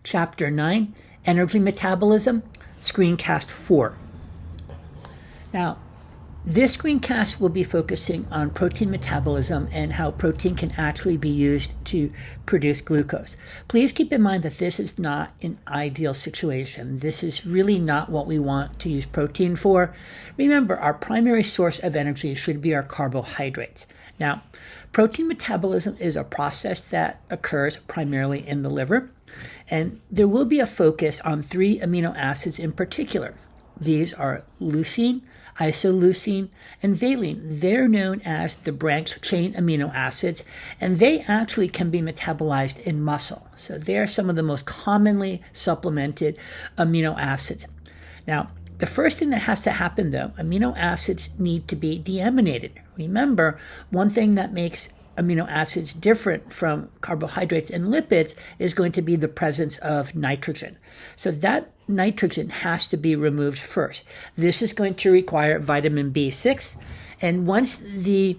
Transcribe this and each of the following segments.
Chapter 9, Energy Metabolism, Screencast 4. Now, this screencast will be focusing on protein metabolism and how protein can actually be used to produce glucose. Please keep in mind that this is not an ideal situation. This is really not what we want to use protein for. Remember, our primary source of energy should be our carbohydrates. Now, protein metabolism is a process that occurs primarily in the liver, and there will be a focus on 3 amino acids in particular. These are leucine, isoleucine, and valine. They're known as the branched chain amino acids, and they actually can be metabolized in muscle. So they're some of the most commonly supplemented amino acids. Now, the first thing that has to happen, though, amino acids need to be deaminated. Remember, one thing that makes amino acids different from carbohydrates and lipids is going to be the presence of nitrogen. So that nitrogen has to be removed first. This is going to require vitamin B6, and once the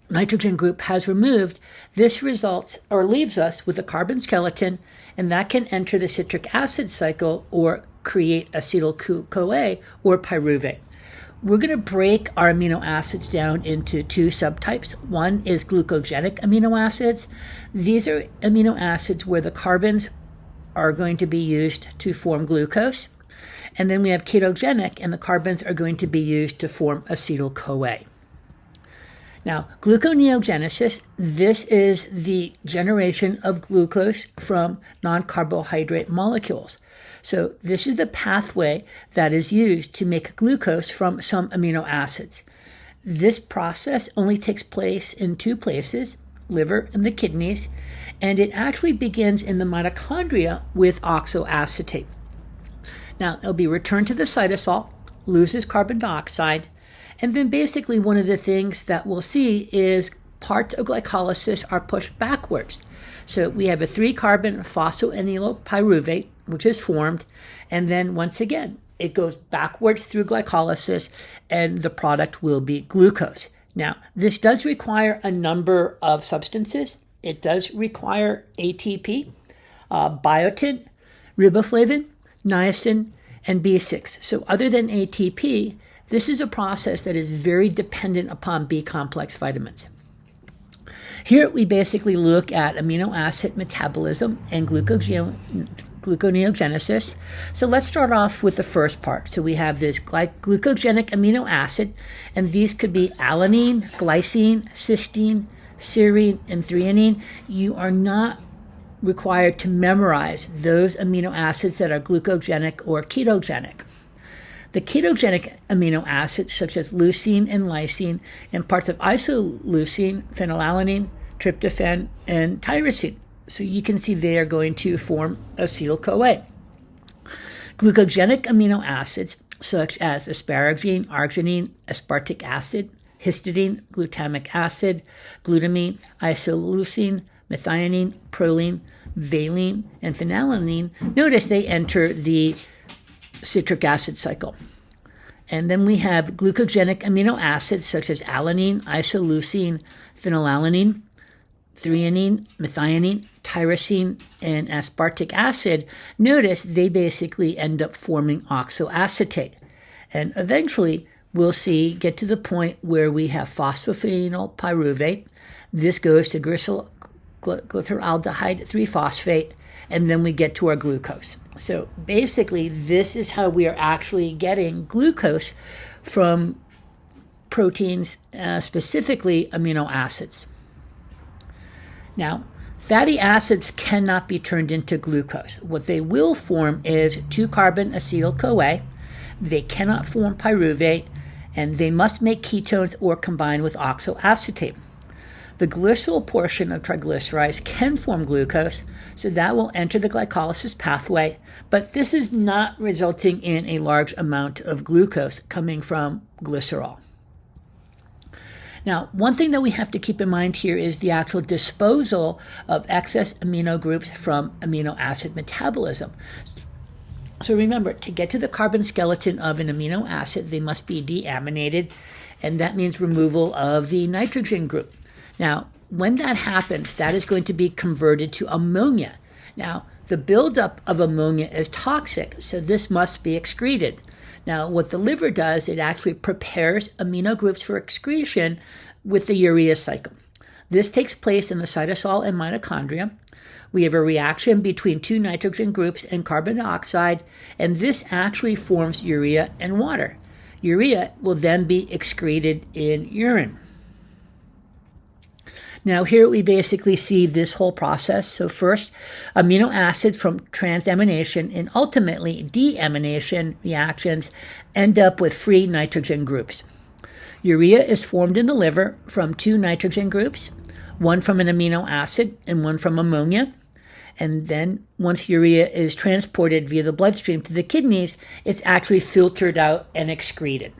nitrogen group has removed, this results or leaves us with a carbon skeleton, and that can enter the citric acid cycle or create acetyl-CoA or pyruvate. We're going to break our amino acids down into 2 subtypes. One is glucogenic amino acids. These are amino acids where the carbons are going to be used to form glucose. And then we have ketogenic, and the carbons are going to be used to form acetyl-CoA. Now, gluconeogenesis, this is the generation of glucose from non-carbohydrate molecules. So this is the pathway that is used to make glucose from some amino acids. This process only takes place in 2 places, liver and the kidneys, and it actually begins in the mitochondria with oxoacetate. Now, it'll be returned to the cytosol, loses carbon dioxide, and then basically one of the things that we'll see is parts of glycolysis are pushed backwards. So we have a 3-carbon phosphoenol pyruvate, which is formed, and then once again, it goes backwards through glycolysis, and the product will be glucose. Now, this does require a number of substances. It does require ATP, biotin, riboflavin, niacin, and B6. So other than ATP, this is a process that is very dependent upon B-complex vitamins. Here we basically look at amino acid metabolism and gluconeogenesis. So let's start off with the first part. So we have this glucogenic amino acid, and these could be alanine, glycine, cysteine, serine, and threonine. You are not required to memorize those amino acids that are glucogenic or ketogenic. The ketogenic amino acids, such as leucine and lysine, and parts of isoleucine, phenylalanine, tryptophan, and tyrosine. So you can see they are going to form acetyl-CoA. Glucogenic amino acids, such as asparagine, arginine, aspartic acid, histidine, glutamic acid, glutamine, isoleucine, methionine, proline, valine, and phenylalanine, notice they enter the citric acid cycle. And then we have glucogenic amino acids such as alanine, isoleucine, phenylalanine, threonine, methionine, tyrosine, and aspartic acid. Notice they basically end up forming oxoacetate. And eventually we'll get to the point where we have phosphoenol pyruvate. This goes to glyceraldehyde 3-phosphate, and then we get to our glucose. So basically, this is how we are actually getting glucose from proteins, specifically amino acids. Now, fatty acids cannot be turned into glucose. What they will form is 2-carbon acetyl-CoA. They cannot form pyruvate, and they must make ketones or combine with oxoacetate. The glycerol portion of triglycerides can form glucose, so that will enter the glycolysis pathway, but this is not resulting in a large amount of glucose coming from glycerol. Now, one thing that we have to keep in mind here is the actual disposal of excess amino groups from amino acid metabolism. So remember, to get to the carbon skeleton of an amino acid, they must be deaminated, and that means removal of the nitrogen group. Now, when that happens, that is going to be converted to ammonia. Now, The buildup of ammonia is toxic, so this must be excreted. Now, what the liver does, it actually prepares amino groups for excretion with the urea cycle. This takes place in the cytosol and mitochondria. We have a reaction between two nitrogen groups and carbon dioxide, and this actually forms urea and water. Urea will then be excreted in urine. Now here we basically see this whole process. So first, amino acids from transamination and ultimately deamination reactions end up with free nitrogen groups. Urea is formed in the liver from two nitrogen groups, one from an amino acid and one from ammonia. And then once urea is transported via the bloodstream to the kidneys, it's actually filtered out and excreted.